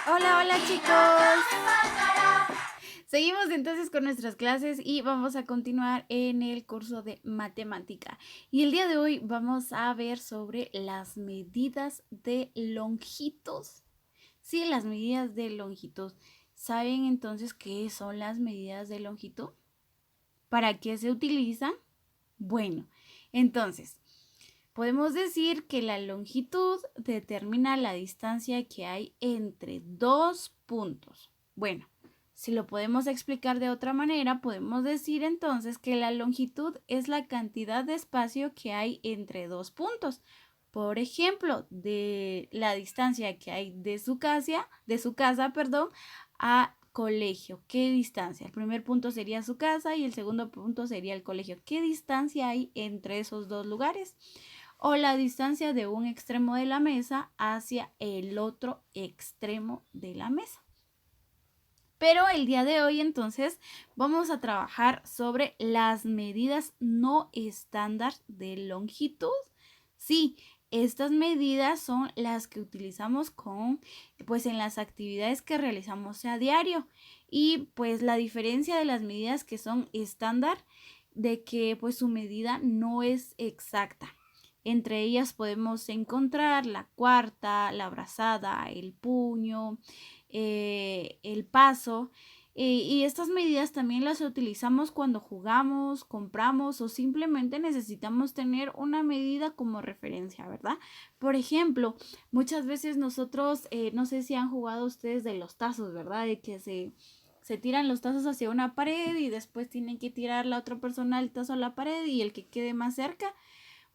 Hola, hola chicos. Seguimos entonces con nuestras clases y vamos a continuar en el curso de matemática. Y el día de hoy vamos a ver sobre las medidas de longitud. Sí, las medidas de longitud. ¿Saben entonces qué son las medidas de longitud? ¿Para qué se utilizan? Bueno, entonces, podemos decir que la longitud determina la distancia que hay entre dos puntos. Bueno, si lo podemos explicar de otra manera, podemos decir entonces que la longitud es la cantidad de espacio que hay entre dos puntos. Por ejemplo, de la distancia que hay de su casa, a colegio. ¿Qué distancia? El primer punto sería su casa y el segundo punto sería el colegio. ¿Qué distancia hay entre esos dos lugares? O la distancia de un extremo de la mesa hacia el otro extremo de la mesa. Pero el día de hoy entonces vamos a trabajar sobre las medidas no estándar de longitud. Sí, estas medidas son las que utilizamos en las actividades que realizamos a diario. Y pues la diferencia de las medidas que son estándar, de que pues su medida no es exacta. Entre ellas podemos encontrar la cuarta, la brazada, el puño, el paso. Y estas medidas también las utilizamos cuando jugamos, compramos o simplemente necesitamos tener una medida como referencia, ¿verdad? Por ejemplo, muchas veces nosotros, no sé si han jugado ustedes de los tazos, ¿verdad? De que se tiran los tazos hacia una pared y después tienen que tirar la otra persona el tazo a la pared y el que quede más cerca,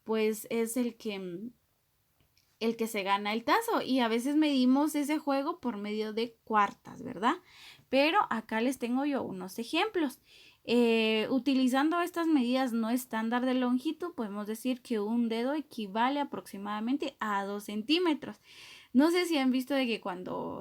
pues es el que se gana el tazo, y a veces medimos ese juego por medio de cuartas, ¿verdad? Pero acá les tengo yo unos ejemplos. Utilizando estas medidas no estándar de longitud, podemos decir que un dedo equivale aproximadamente a 2 centímetros. No sé si han visto de que cuando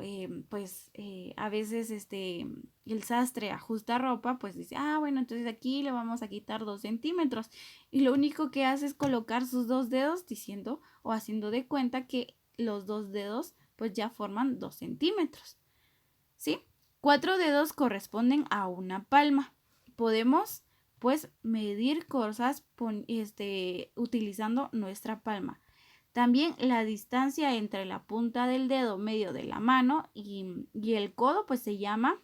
a veces el sastre ajusta ropa, pues dice, bueno, entonces aquí le vamos a quitar 2 centímetros. Y lo único que hace es colocar sus dos dedos diciendo o haciendo de cuenta que los dos dedos pues ya forman 2 centímetros. ¿Sí? 4 dedos corresponden a una palma. Podemos pues medir cosas utilizando nuestra palma. También la distancia entre la punta del dedo medio de la mano y el codo pues se llama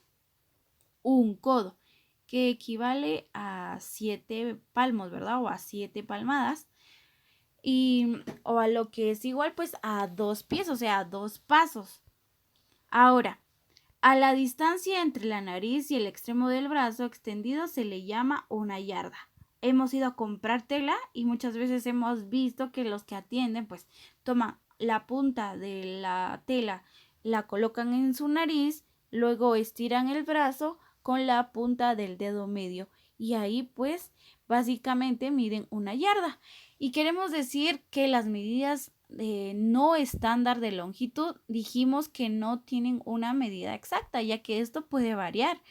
un codo, que equivale a 7 palmos, ¿verdad? O a 7 palmadas. O a lo que es igual pues a 2 pies, o sea, a 2 pasos. Ahora, a la distancia entre la nariz y el extremo del brazo extendido se le llama una yarda. Hemos ido a comprar tela y muchas veces hemos visto que los que atienden pues toman la punta de la tela, la colocan en su nariz, luego estiran el brazo con la punta del dedo medio y ahí pues básicamente miden una yarda. Y queremos decir que las medidas no estándar de longitud dijimos que no tienen una medida exacta, ya que esto puede variar.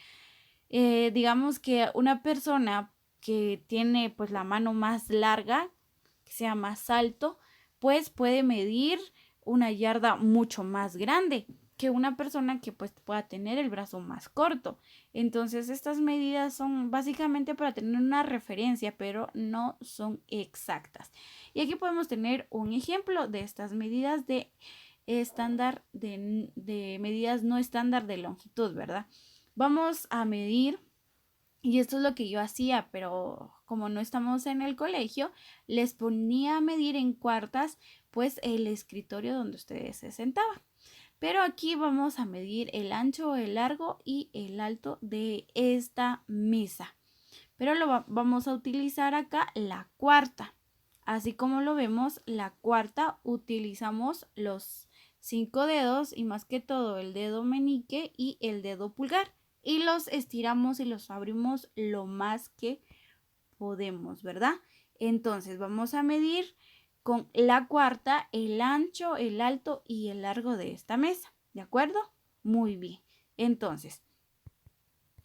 Digamos que una persona que tiene pues la mano más larga, que sea más alto, pues puede medir una yarda mucho más grande que una persona que pues pueda tener el brazo más corto. Entonces estas medidas son básicamente para tener una referencia, pero no son exactas. Y aquí podemos tener un ejemplo de estas medidas de estándar, de medidas no estándar de longitud, ¿verdad? Vamos a medir, y esto es lo que yo hacía, pero como no estamos en el colegio, les ponía a medir en cuartas, pues el escritorio donde ustedes se sentaban. Pero aquí vamos a medir el ancho, el largo y el alto de esta mesa. Pero vamos a utilizar acá la cuarta. Así como lo vemos, la cuarta utilizamos los 5 dedos y más que todo el dedo meñique y el dedo pulgar. Y los estiramos y los abrimos lo más que podemos, ¿verdad? Entonces vamos a medir con la cuarta el ancho, el alto y el largo de esta mesa, ¿de acuerdo? Muy bien. Entonces,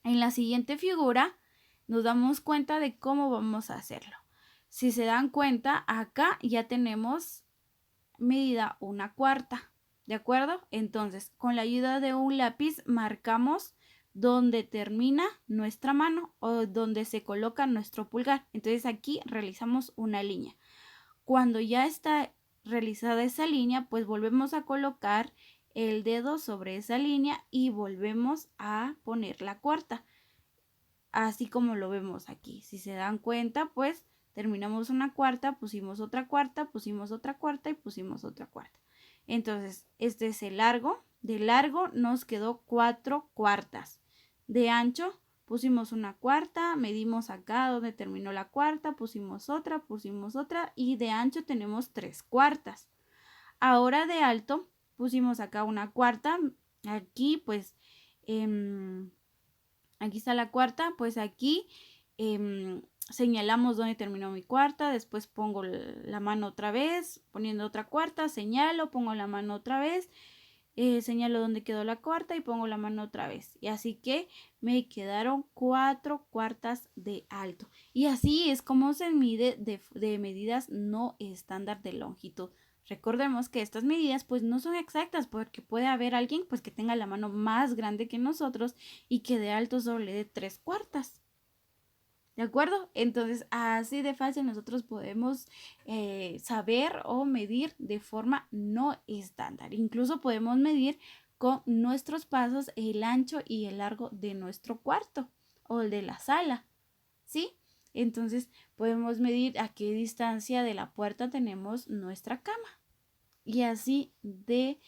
En la siguiente figura nos damos cuenta de cómo vamos a hacerlo. Si se dan cuenta, acá ya tenemos medida 1/4, ¿de acuerdo? Entonces, con la ayuda de un lápiz marcamos donde termina nuestra mano o donde se coloca nuestro pulgar. Entonces aquí realizamos una línea. Cuando ya está realizada esa línea, pues volvemos a colocar el dedo sobre esa línea y volvemos a poner la cuarta, así como lo vemos aquí. Si se dan cuenta, pues terminamos una cuarta, pusimos otra cuarta, pusimos otra cuarta y pusimos otra cuarta. Entonces, este es el largo. De largo nos quedó 4/4. De ancho pusimos una cuarta, medimos acá donde terminó la cuarta, pusimos otra y de ancho tenemos 3/4. Ahora de alto pusimos acá una cuarta, aquí pues aquí está la cuarta, pues aquí señalamos dónde terminó mi cuarta, después pongo la mano otra vez, poniendo otra cuarta, señalo, pongo la mano otra vez, señalo dónde quedó la cuarta y pongo la mano otra vez. Y así que me quedaron 4/4 de alto. Y así es como se mide de medidas no estándar de longitud. Recordemos que estas medidas pues no son exactas porque puede haber alguien pues que tenga la mano más grande que nosotros y que de alto solo le dé 3/4. ¿De acuerdo? Entonces así de fácil nosotros podemos saber o medir de forma no estándar. Incluso podemos medir con nuestros pasos el ancho y el largo de nuestro cuarto o el de la sala. ¿Sí? Entonces podemos medir a qué distancia de la puerta tenemos nuestra cama. Y así de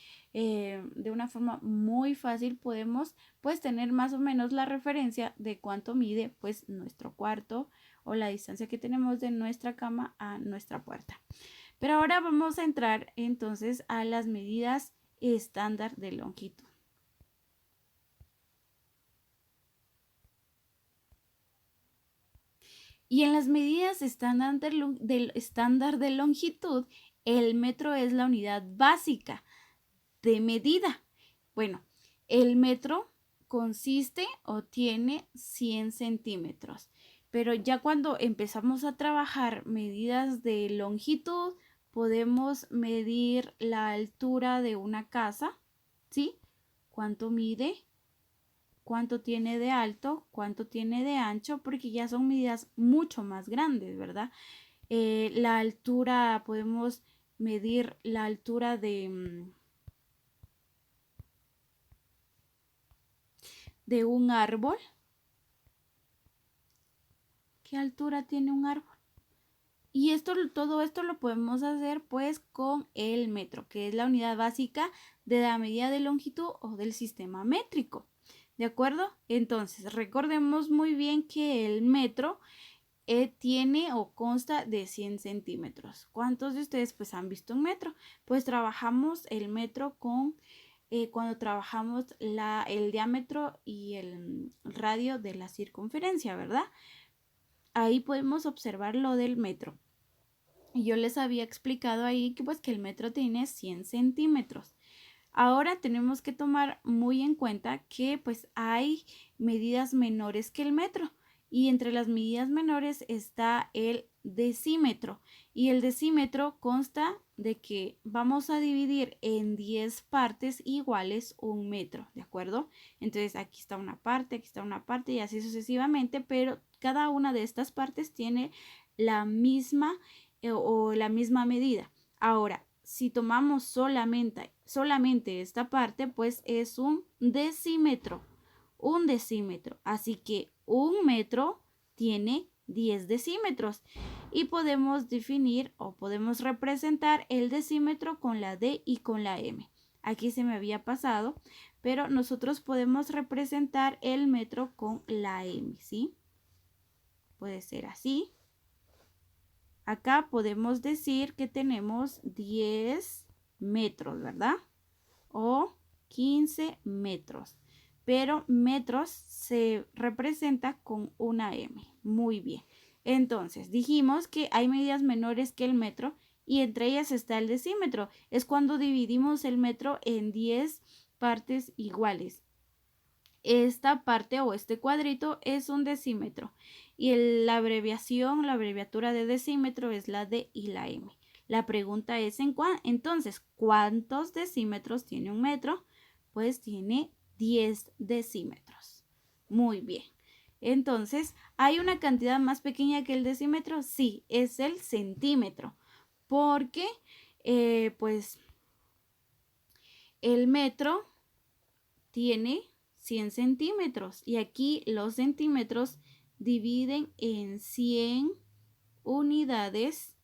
una forma muy fácil podemos pues tener más o menos la referencia de cuánto mide pues nuestro cuarto o la distancia que tenemos de nuestra cama a nuestra puerta. Pero ahora vamos a entrar entonces a las medidas estándar de longitud. Y en las medidas estándar de longitud, el metro es la unidad básica de medida. Bueno, el metro consiste o tiene 100 centímetros, pero ya cuando empezamos a trabajar medidas de longitud, podemos medir la altura de una casa, ¿sí? ¿Cuánto mide? ¿Cuánto tiene de alto? ¿Cuánto tiene de ancho? Porque ya son medidas mucho más grandes, ¿verdad? La altura, podemos medir la altura de un árbol. ¿Qué altura tiene un árbol? Y todo esto lo podemos hacer pues con el metro, que es la unidad básica de la medida de longitud o del sistema métrico. ¿De acuerdo? Entonces, recordemos muy bien que el metro tiene o consta de 100 centímetros. ¿Cuántos de ustedes pues han visto un metro? Pues trabajamos el metro con cuando trabajamos el diámetro y el radio de la circunferencia, ¿verdad? Ahí podemos observar lo del metro. Y yo les había explicado ahí que pues que el metro tiene 100 centímetros. Ahora tenemos que tomar muy en cuenta que pues hay medidas menores que el metro. Y entre las medidas menores está el decímetro. Y el decímetro consta de que vamos a dividir en 10 partes iguales un metro, ¿de acuerdo? Entonces aquí está una parte y así sucesivamente, pero cada una de estas partes tiene la misma o la misma medida. Ahora, si tomamos solamente esta parte, pues es un decímetro. Un decímetro. Así que un metro tiene 10 decímetros. Y podemos definir o podemos representar el decímetro con la D y con la M. Aquí se me había pasado, pero nosotros podemos representar el metro con la M, ¿sí? Puede ser así. Acá podemos decir que tenemos 10 metros, ¿verdad? O 15 metros. Pero metros se representa con una M. Muy bien. Entonces, dijimos que hay medidas menores que el metro y entre ellas está el decímetro. Es cuando dividimos el metro en 10 partes iguales. esta parte o este cuadrito es un decímetro y la abreviatura de decímetro es la D y la M. La pregunta es entonces, ¿cuántos decímetros tiene un metro? Pues tiene 10 decímetros. Muy bien. Entonces, ¿hay una cantidad más pequeña que el decímetro? Sí, es el centímetro, porque pues el metro tiene 100 centímetros y aquí los centímetros dividen en 100 unidades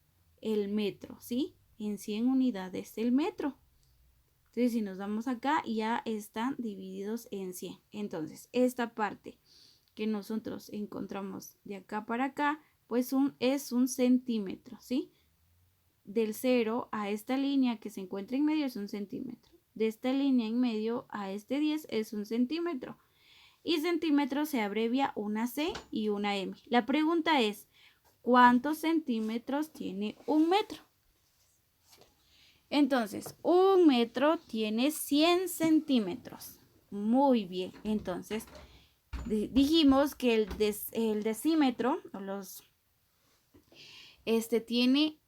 el metro, ¿sí? En 100 unidades el metro. Entonces, si nos vamos acá, ya están divididos en 100. Entonces, esta parte que nosotros encontramos de acá para acá, pues es un centímetro, ¿sí? Del 0 a esta línea que se encuentra en medio es un centímetro. De esta línea en medio a este 10 es un centímetro. Y centímetro se abrevia una C y una M. La pregunta es, ¿cuántos centímetros tiene un metro? Entonces, un metro tiene 100 centímetros. Muy bien. Entonces, dijimos que el decímetro, tiene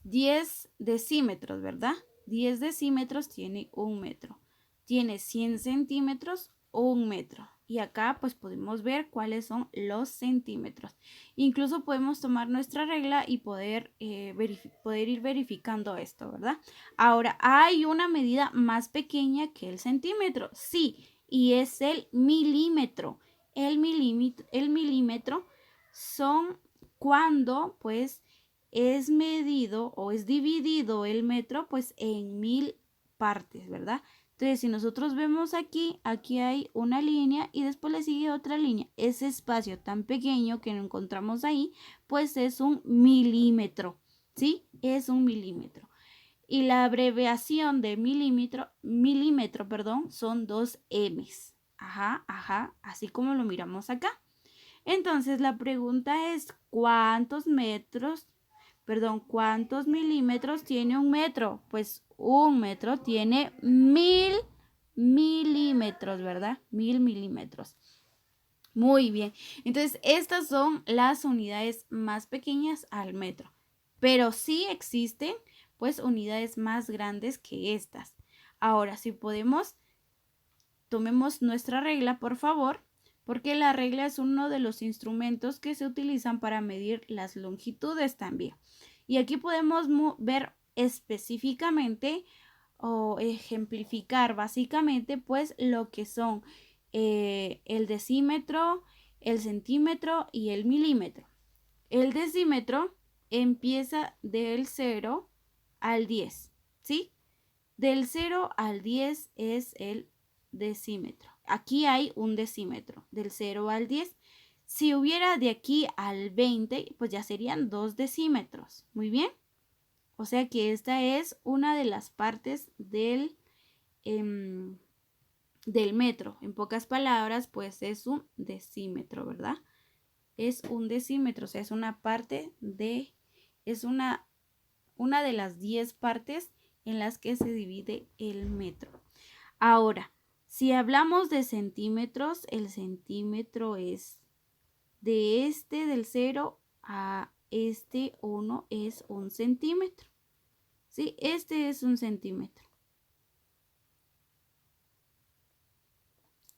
10 decímetros, ¿verdad? 10 decímetros tiene un metro. Tiene 100 centímetros o un metro. Y acá pues podemos ver cuáles son los centímetros. Incluso podemos tomar nuestra regla y poder ir verificando esto, ¿verdad? Ahora, ¿hay una medida más pequeña que el centímetro? Sí, y es el milímetro. El milímetro son cuando pues es medido o es dividido el metro pues en 1000 partes, ¿verdad? Entonces, si nosotros vemos aquí hay una línea y después le sigue otra línea. Ese espacio tan pequeño que encontramos ahí, pues es un milímetro, ¿sí? Es un milímetro. Y la abreviación de milímetro, perdón, son 2 M's. Ajá, así como lo miramos acá. Entonces, la pregunta es, ¿cuántos milímetros tiene un metro? Pues un metro tiene 1000 milímetros, ¿verdad? 1000 milímetros. Muy bien. Entonces, estas son las unidades más pequeñas al metro. Pero sí existen, pues, unidades más grandes que estas. Ahora, si podemos, tomemos nuestra regla, por favor, porque la regla es uno de los instrumentos que se utilizan para medir las longitudes también. Y aquí podemos ver específicamente o ejemplificar básicamente pues lo que son el decímetro, el centímetro y el milímetro. El decímetro empieza del 0 al 10, ¿sí? Del 0 al 10 es el decímetro. Aquí hay un decímetro, del 0 al 10. Si hubiera de aquí al 20, pues ya serían 2 decímetros. Muy bien. O sea que esta es una de las partes del metro. En pocas palabras, pues es un decímetro, ¿verdad? Es un decímetro, o sea, es una parte de, es una de las 10 partes en las que se divide el metro. Ahora, si hablamos de centímetros, el centímetro es del 0 a este 1 es un centímetro. ¿Sí? Este es un centímetro.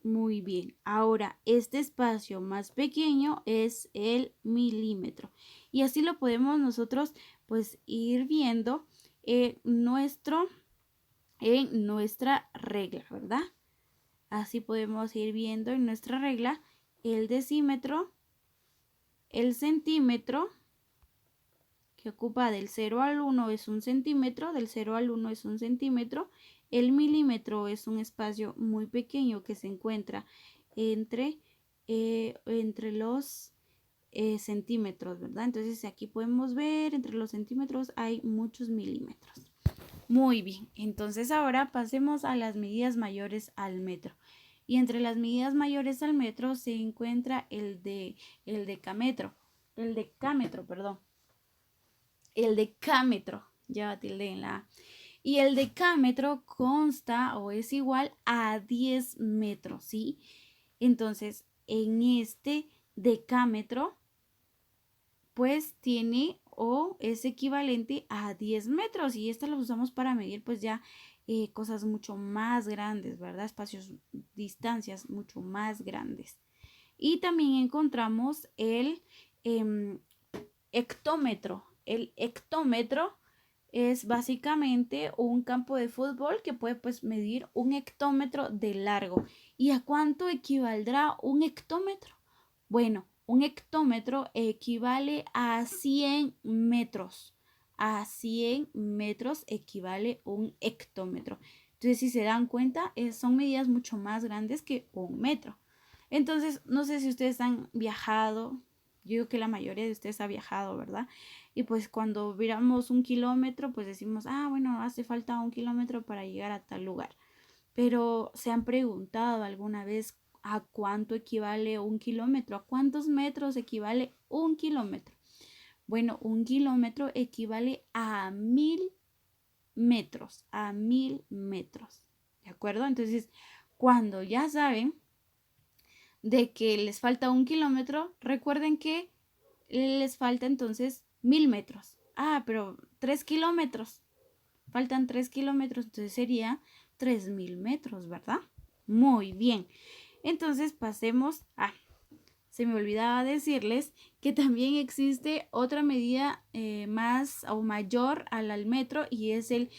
Muy bien. Ahora, este espacio más pequeño es el milímetro. Y así lo podemos nosotros pues ir viendo en nuestra regla, ¿verdad? Así podemos ir viendo en nuestra regla el decímetro, el centímetro, que ocupa del 0 al 1 es un centímetro, del 0 al 1 es un centímetro. El milímetro es un espacio muy pequeño que se encuentra entre los centímetros, ¿verdad? Entonces aquí podemos ver entre los centímetros hay muchos milímetros. Muy bien, entonces ahora pasemos a las medidas mayores al metro. Y entre las medidas mayores al metro se encuentra el decámetro, perdón. El decámetro, lleva tilde en la A. Y el decámetro consta o es igual a 10 metros, ¿sí? Entonces, en este decámetro, pues tiene o es equivalente a 10 metros y esta lo usamos para medir pues ya cosas mucho más grandes, ¿verdad? Espacios, distancias mucho más grandes. Y también encontramos el hectómetro. El hectómetro es básicamente un campo de fútbol que puede pues medir un hectómetro de largo. ¿Y a cuánto equivaldrá un hectómetro? Bueno, un hectómetro equivale a 100 metros. A 100 metros equivale un hectómetro. Entonces, si se dan cuenta, son medidas mucho más grandes que un metro. Entonces, no sé si ustedes han viajado. Yo digo que la mayoría de ustedes ha viajado, ¿verdad? Y pues cuando miramos un kilómetro, pues decimos, ah, bueno, hace falta un kilómetro para llegar a tal lugar. Pero ¿se han preguntado alguna vez a cuánto equivale un kilómetro? ¿A cuántos metros equivale un kilómetro? Bueno, un kilómetro equivale a 1000 metros, a 1000 metros. ¿De acuerdo? Entonces, cuando ya saben de que les falta un kilómetro, recuerden que les falta entonces 1000 metros. Ah, pero 3 kilómetros. Faltan 3 kilómetros, entonces sería 3000 metros, ¿verdad? Muy bien. Entonces pasemos a... Se me olvidaba decirles que también existe otra medida más o mayor al metro y es el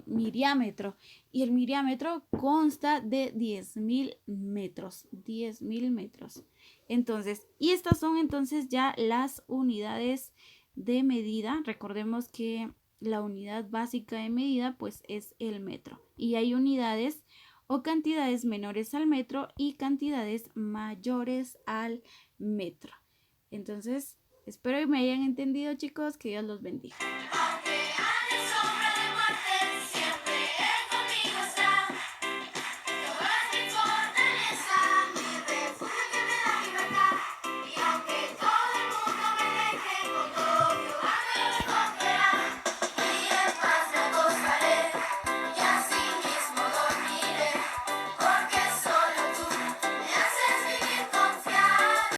miriámetro. Y el miriámetro consta de 10.000 metros. 10.000 metros. Entonces, y estas son entonces ya las unidades de medida. Recordemos que la unidad básica de medida pues es el metro. Y hay unidades o cantidades menores al metro y cantidades mayores al metro. Entonces, espero que me hayan entendido, chicos. Que Dios los bendiga.